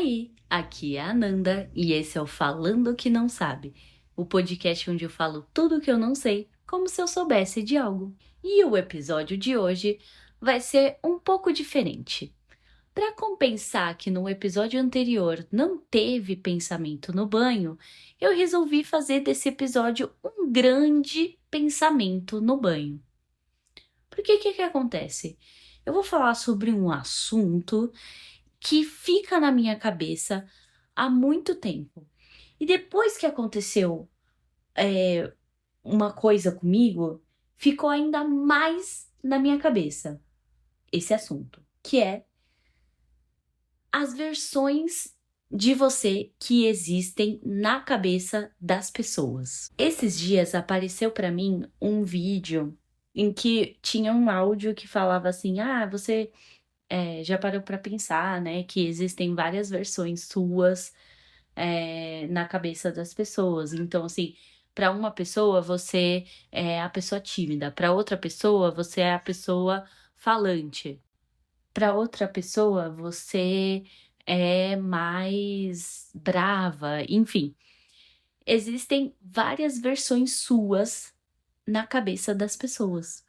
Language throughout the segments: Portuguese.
aí, aqui é a Nanda e esse é o Falando o que Não Sabe, o podcast onde eu falo tudo o que eu não sei, como se eu soubesse de algo. E o episódio de hoje vai ser um pouco diferente. Para compensar que no episódio anterior não teve pensamento no banho, eu resolvi fazer desse episódio um grande pensamento no banho. Porque o que acontece? Eu vou falar sobre um assunto que fica na minha cabeça há muito tempo. E depois que aconteceu uma coisa comigo, ficou ainda mais na minha cabeça esse assunto, que é as versões de você que existem na cabeça das pessoas. Esses dias apareceu para mim um vídeo em que tinha um áudio que falava assim: você já parou para pensar, né, que existem várias versões suas na cabeça das pessoas. Então, assim, para uma pessoa você é a pessoa tímida, para outra pessoa você é a pessoa falante, para outra pessoa você é mais brava, enfim. Existem várias versões suas na cabeça das pessoas,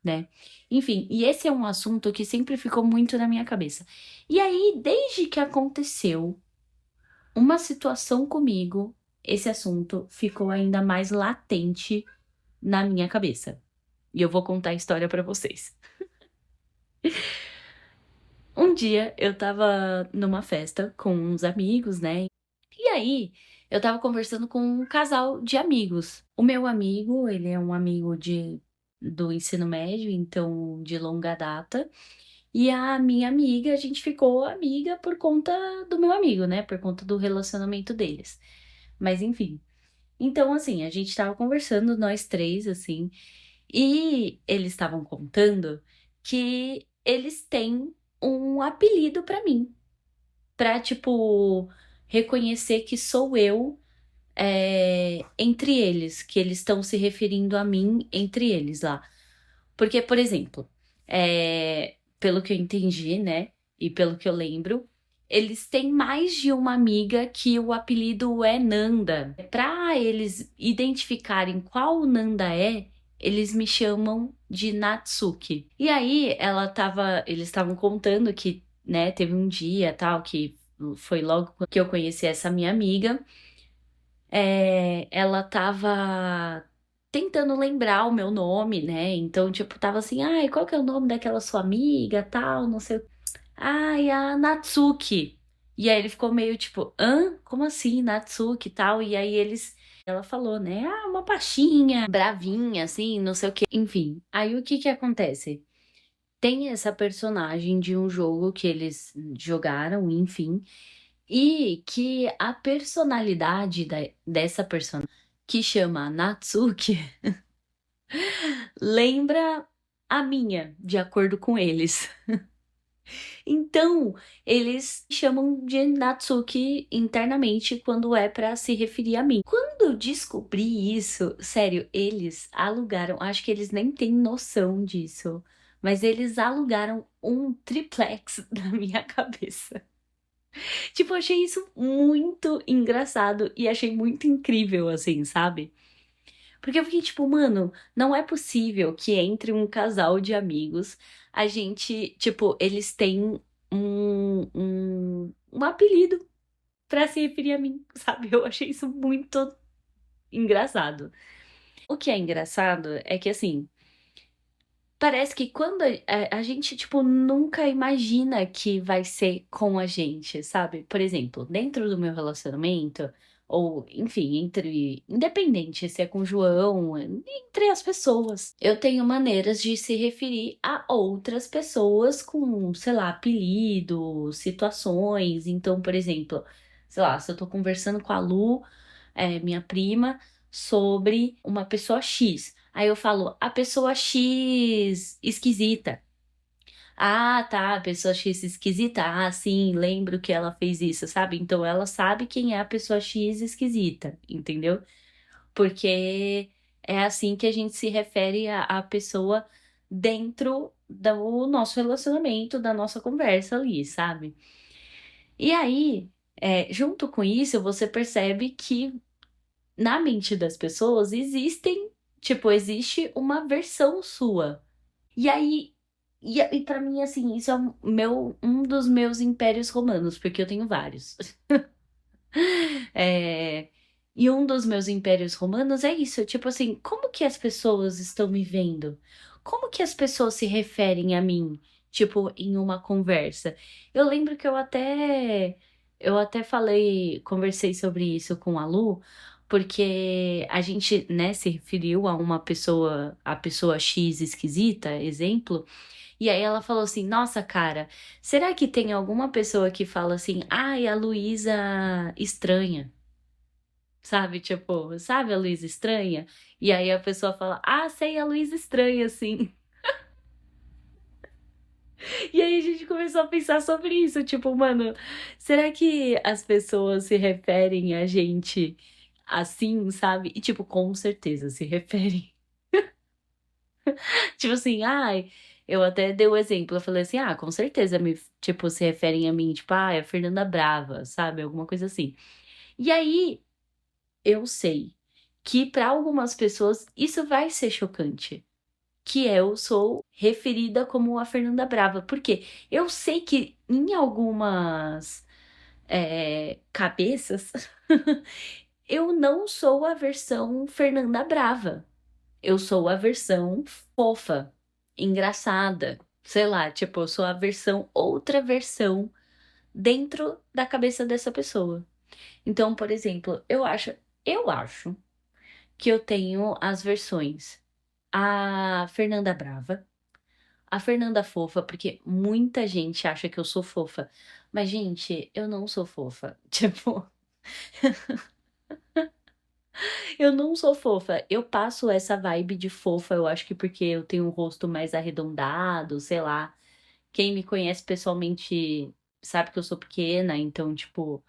né? Enfim, e esse é um assunto que sempre ficou muito na minha cabeça. E aí, desde que aconteceu uma situação comigo, esse assunto ficou ainda mais latente na minha cabeça. E eu vou contar a história pra vocês. Um dia eu tava numa festa com uns amigos, né? E aí eu tava conversando com um casal de amigos. O meu amigo, ele é um amigo do ensino médio, então de longa data. E a minha amiga, a gente ficou amiga por conta do meu amigo, né? Por conta do relacionamento deles. Mas enfim. Então, assim, a gente tava conversando, nós três, assim, e eles estavam contando que eles têm um apelido pra mim. Pra, tipo, reconhecer que sou eu entre eles, que eles estão se referindo a mim entre eles lá. Porque, por exemplo, pelo que eu entendi, né, e pelo que eu lembro, eles têm mais de uma amiga que o apelido é Nanda. Para eles identificarem qual Nanda é, eles me chamam de Natsuki. E aí eles estavam contando que, né, teve um dia tal que foi logo que eu conheci essa minha amiga. Ela tava tentando lembrar o meu nome, né? Então, tipo, tava assim, ai, qual que é o nome daquela sua amiga, tal, não sei o Ai, a Natsuki. E aí ele ficou meio tipo, hã? Como assim, Natsuki e tal? E aí ela falou, né? Ah, uma paixinha, bravinha, assim, não sei o quê. Enfim, aí o que que acontece? Tem essa personagem de um jogo que eles jogaram, enfim, e que a personalidade dessa personagem, que chama Natsuki, lembra a minha, de acordo com eles. Então, eles chamam de Natsuki internamente quando é pra se referir a mim. Quando eu descobri isso, sério, eles alugaram, acho que eles nem têm noção disso, mas eles alugaram um triplex na minha cabeça. Tipo, eu achei isso muito engraçado e achei muito incrível, assim, sabe? Porque eu fiquei tipo, mano, não é possível que entre um casal de amigos, a gente, tipo, eles têm um apelido pra se referir a mim, sabe? Eu achei isso muito engraçado. O que é engraçado é que, assim, parece que quando a gente, tipo, nunca imagina que vai ser com a gente, sabe? Por exemplo, dentro do meu relacionamento, ou, enfim, independente se é com o João, entre as pessoas, eu tenho maneiras de se referir a outras pessoas com, sei lá, apelido, situações. Então, por exemplo, sei lá, se eu tô conversando com a Lu, minha prima, sobre uma pessoa X. Aí eu falo, a pessoa X esquisita. Ah, tá, a pessoa X esquisita. Ah, sim, lembro que ela fez isso, sabe? Então ela sabe quem é a pessoa X esquisita, entendeu? Porque é assim que a gente se refere à pessoa dentro do nosso relacionamento, da nossa conversa ali, sabe? E aí, junto com isso, você percebe que na mente das pessoas existe uma versão sua. E aí, e para mim, assim, isso é um dos meus impérios romanos, porque eu tenho vários. É, e um dos meus impérios romanos é isso, tipo assim, como que as pessoas estão me vendo? Como que as pessoas se referem a mim, tipo, em uma conversa? Eu lembro que eu até conversei sobre isso com a Lu, porque a gente, né, se referiu a uma pessoa, a pessoa X esquisita, exemplo, e aí ela falou assim: Nossa, cara, será que tem alguma pessoa que fala assim, ai, a Luísa estranha? Sabe, tipo, sabe a Luísa estranha? E aí a pessoa fala, ah, sei a Luísa estranha, assim. E aí a gente começou a pensar sobre isso, tipo, mano, será que as pessoas se referem a gente assim, sabe? E, tipo, com certeza se referem. Tipo assim, ai, eu até dei o exemplo, eu falei assim, ah, com certeza tipo, se referem a mim, tipo, ah, é a Fernanda Brava, sabe? Alguma coisa assim. E aí, eu sei que para algumas pessoas isso vai ser chocante, que eu sou referida como a Fernanda Brava, porque eu sei que em algumas cabeças eu não sou a versão Fernanda Brava, eu sou a versão fofa, engraçada, sei lá, tipo, eu sou a versão, outra versão dentro da cabeça dessa pessoa. Então, por exemplo, eu acho que eu tenho as versões. A Fernanda Brava, a Fernanda Fofa, porque muita gente acha que eu sou fofa. Mas, gente, eu não sou fofa. Tipo, eu não sou fofa. Eu passo essa vibe de fofa, eu acho que porque eu tenho um rosto mais arredondado, sei lá. Quem me conhece pessoalmente sabe que eu sou pequena, então, tipo,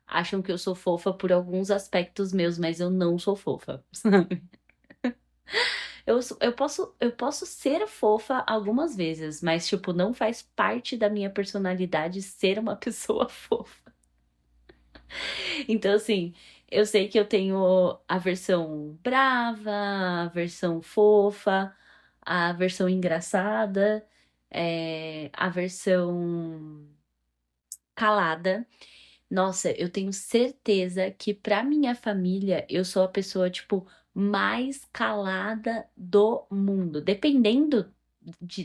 acham que eu sou fofa por alguns aspectos meus, mas eu não sou fofa. Eu posso ser fofa algumas vezes, mas, tipo, não faz parte da minha personalidade ser uma pessoa fofa. Então, assim, eu sei que eu tenho a versão brava, a versão fofa, a versão engraçada, a versão calada. Nossa, eu tenho certeza que pra minha família eu sou a pessoa, tipo, mais calada do mundo. Dependendo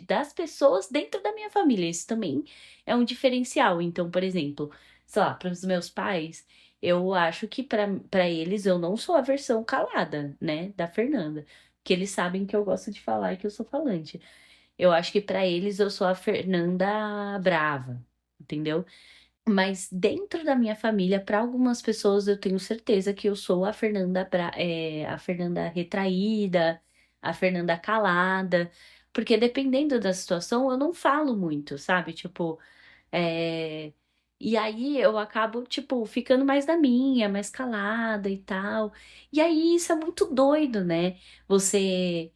das pessoas dentro da minha família. Isso também é um diferencial. Então, por exemplo, sei lá, para os meus pais, eu acho que para eles eu não sou a versão calada, né, da Fernanda. Que eles sabem que eu gosto de falar e que eu sou falante. Eu acho que pra eles eu sou a Fernanda brava, entendeu? Mas dentro da minha família, para algumas pessoas, eu tenho certeza que eu sou a Fernanda retraída, a Fernanda calada, porque dependendo da situação, eu não falo muito, sabe? Tipo, é... e aí eu acabo, tipo, ficando mais da minha, mais calada e tal. E aí isso é muito doido, né? Você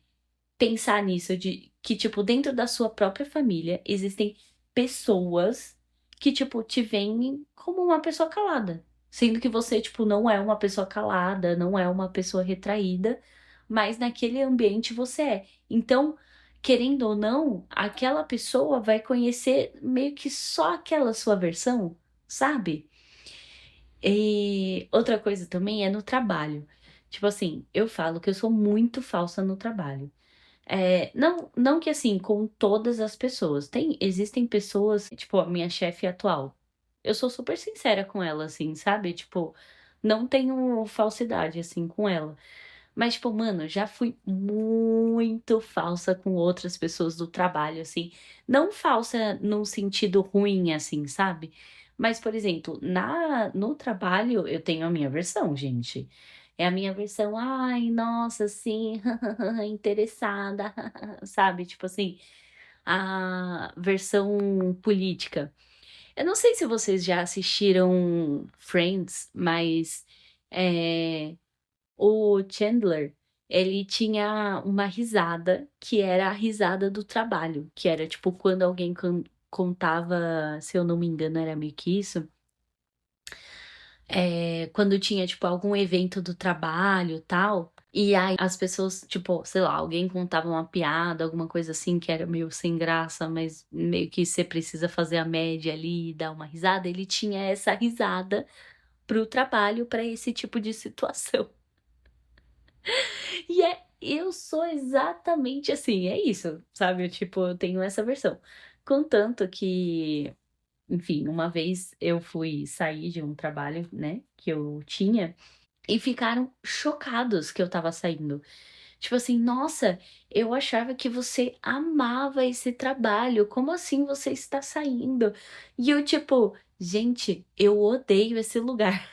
pensar nisso, de que, tipo, dentro da sua própria família existem pessoas que, tipo, te veem como uma pessoa calada. Sendo que você, tipo, não é uma pessoa calada, não é uma pessoa retraída, mas naquele ambiente você é. Então, querendo ou não, aquela pessoa vai conhecer meio que só aquela sua versão, sabe? E outra coisa também é no trabalho. Tipo assim, eu falo que eu sou muito falsa no trabalho. Não que assim, com todas as pessoas. Existem pessoas, tipo, a minha chefe atual. Eu sou super sincera com ela, assim, sabe? Tipo, não tenho falsidade, assim, com ela. Mas, tipo, mano, já fui muito falsa com outras pessoas do trabalho, assim. Não falsa num sentido ruim, assim, sabe? Mas, por exemplo, no trabalho eu tenho a minha versão, gente. É a minha versão, ai, nossa, assim, interessada, sabe? Tipo assim, a versão política. Eu não sei se vocês já assistiram Friends, mas é, o Chandler, ele tinha uma risada que era a risada do trabalho, que era tipo quando alguém contava, se eu não me engano, era meio que isso. quando tinha, tipo, algum evento do trabalho, tal, e aí as pessoas, tipo, sei lá, alguém contava uma piada, alguma coisa assim que era meio sem graça, mas meio que você precisa fazer a média ali e dar uma risada, ele tinha essa risada pro trabalho, pra esse tipo de situação. E eu sou exatamente assim, é isso, sabe? Tipo, eu tenho essa versão. Contanto que, enfim, uma vez eu fui sair de um trabalho, né, que eu tinha, e ficaram chocados que eu estava saindo. Tipo assim, nossa, eu achava que você amava esse trabalho, como assim você está saindo? E eu, tipo, gente, eu odeio esse lugar.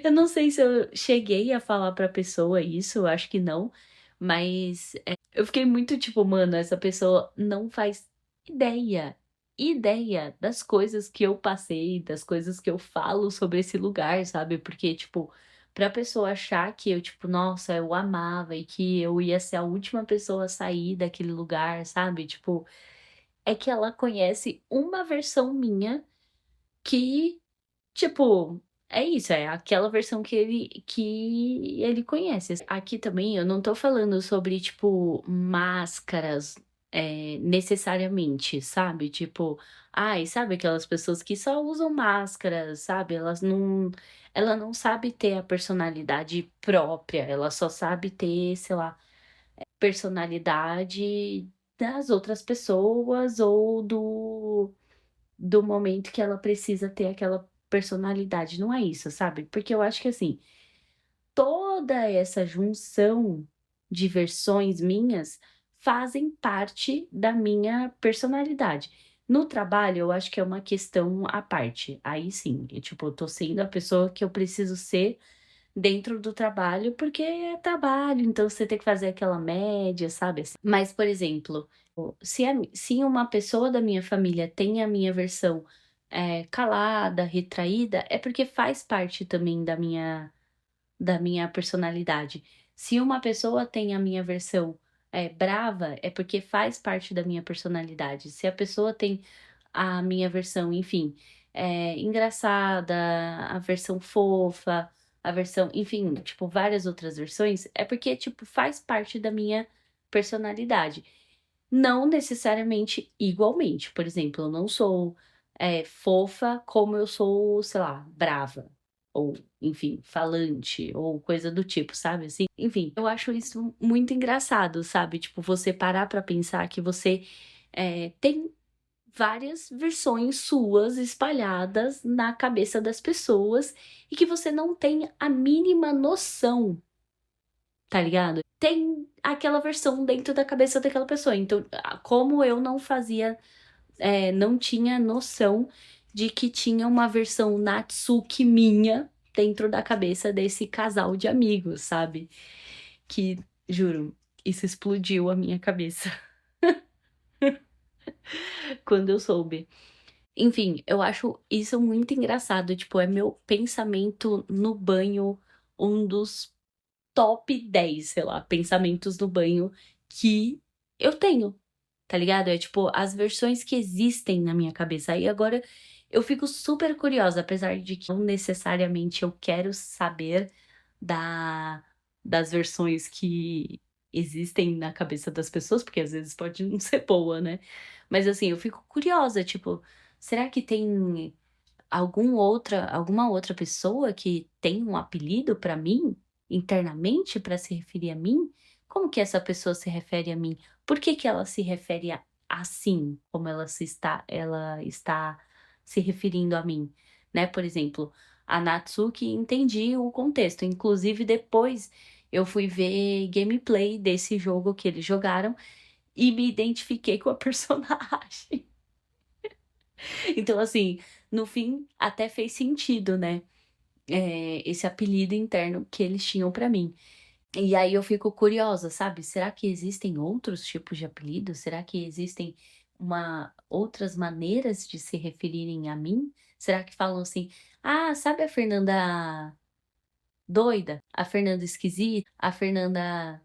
Eu não sei se eu cheguei a falar pra pessoa isso, acho que não, mas eu fiquei muito tipo, mano, essa pessoa não faz ideia, ideia das coisas que eu passei, das coisas que eu falo sobre esse lugar, sabe? Porque, tipo, pra pessoa achar que eu, tipo, nossa, eu amava e que eu ia ser a última pessoa a sair daquele lugar, sabe? Tipo, é que ela conhece uma versão minha que tipo, é isso, é aquela versão que ele conhece. Aqui também eu não tô falando sobre, tipo, máscaras necessariamente, sabe? Tipo, ai, sabe aquelas pessoas que só usam máscaras, sabe? Ela não sabe ter a personalidade própria, ela só sabe ter, sei lá, personalidade das outras pessoas ou do momento que ela precisa ter aquela personalidade. Não é isso, sabe? Porque eu acho que assim, toda essa junção de versões minhas fazem parte da minha personalidade. No trabalho, eu acho que é uma questão à parte. Aí sim, tipo, eu tô sendo a pessoa que eu preciso ser dentro do trabalho, porque é trabalho, então você tem que fazer aquela média, sabe? Assim. Mas, por exemplo, se uma pessoa da minha família tem a minha versão calada, retraída, é porque faz parte também da minha personalidade. Se uma pessoa tem a minha versão brava, é porque faz parte da minha personalidade. Se a pessoa tem a minha versão, enfim, engraçada, a versão fofa, a versão, enfim, tipo, várias outras versões, é porque, tipo, faz parte da minha personalidade. Não necessariamente igualmente. Por exemplo, eu não sou fofa como eu sou, sei lá, brava. Ou, enfim, falante, ou coisa do tipo, sabe? Assim, enfim, eu acho isso muito engraçado, sabe? Tipo, você parar pra pensar que você tem várias versões suas espalhadas na cabeça das pessoas e que você não tem a mínima noção, tá ligado? Tem aquela versão dentro da cabeça daquela pessoa. Então, como eu não fazia, não tinha noção de que tinha uma versão Natsuki minha dentro da cabeça desse casal de amigos, sabe? Que, juro, isso explodiu a minha cabeça quando eu soube. Enfim, eu acho isso muito engraçado. Tipo, é meu pensamento no banho, um dos top 10, sei lá, pensamentos no banho que eu tenho, tá ligado? É tipo, as versões que existem na minha cabeça. E agora eu fico super curiosa, apesar de que não necessariamente eu quero saber da, das versões que existem na cabeça das pessoas, porque às vezes pode não ser boa, né? Mas assim, eu fico curiosa, tipo, será que tem alguma outra pessoa que tem um apelido para mim internamente para se referir a mim? Como que essa pessoa se refere a mim? Por que que ela se refere assim, como ela está se referindo a mim, né? Por exemplo, a Natsuki entendi o contexto, inclusive depois eu fui ver gameplay desse jogo que eles jogaram e me identifiquei com a personagem. Então, assim, no fim, até fez sentido, né? Esse apelido interno que eles tinham pra mim. E aí eu fico curiosa, sabe? Será que existem outros tipos de apelidos? Será que existem outras maneiras de se referirem a mim? Será que falam assim, ah, sabe a Fernanda doida? A Fernanda esquisita? A Fernanda,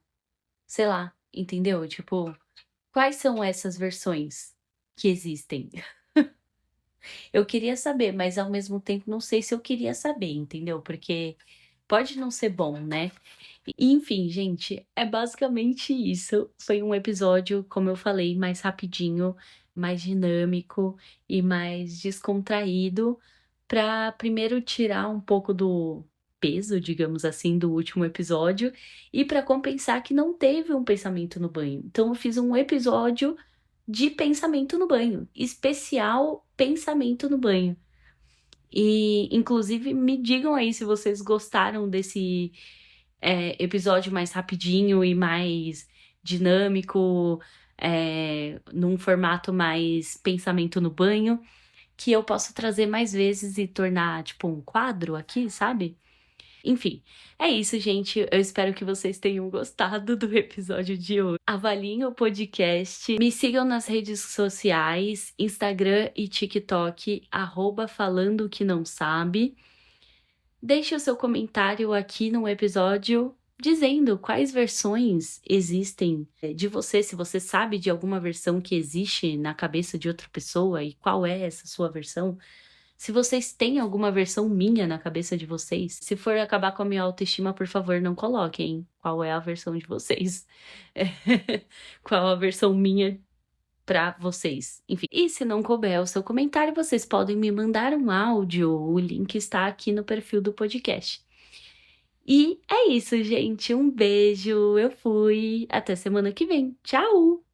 sei lá, entendeu? Tipo, quais são essas versões que existem? Eu queria saber, mas ao mesmo tempo não sei se eu queria saber, entendeu? Porque pode não ser bom, né? E, enfim, gente, é basicamente isso. Foi um episódio, como eu falei, mais rapidinho, mais dinâmico e mais descontraído, para primeiro tirar um pouco do peso, digamos assim, do último episódio e para compensar que não teve um pensamento no banho. Então, eu fiz um episódio de pensamento no banho, especial pensamento no banho. E, inclusive, me digam aí se vocês gostaram desse episódio mais rapidinho e mais dinâmico, num formato mais pensamento no banho, que eu posso trazer mais vezes e tornar, tipo, um quadro aqui, sabe? Enfim, é isso, gente. Eu espero que vocês tenham gostado do episódio de hoje. Avaliem o podcast. Me sigam nas redes sociais, Instagram e TikTok, @falando que não sabe. Deixe o seu comentário aqui no episódio dizendo quais versões existem de você, se você sabe de alguma versão que existe na cabeça de outra pessoa e qual é essa sua versão. Se vocês têm alguma versão minha na cabeça de vocês, se for acabar com a minha autoestima, por favor, não coloquem qual é a versão de vocês. Qual a versão minha para vocês. Enfim, e se não couber o seu comentário, vocês podem me mandar um áudio. O link está aqui no perfil do podcast. E é isso, gente. Um beijo. Eu fui. Até semana que vem. Tchau!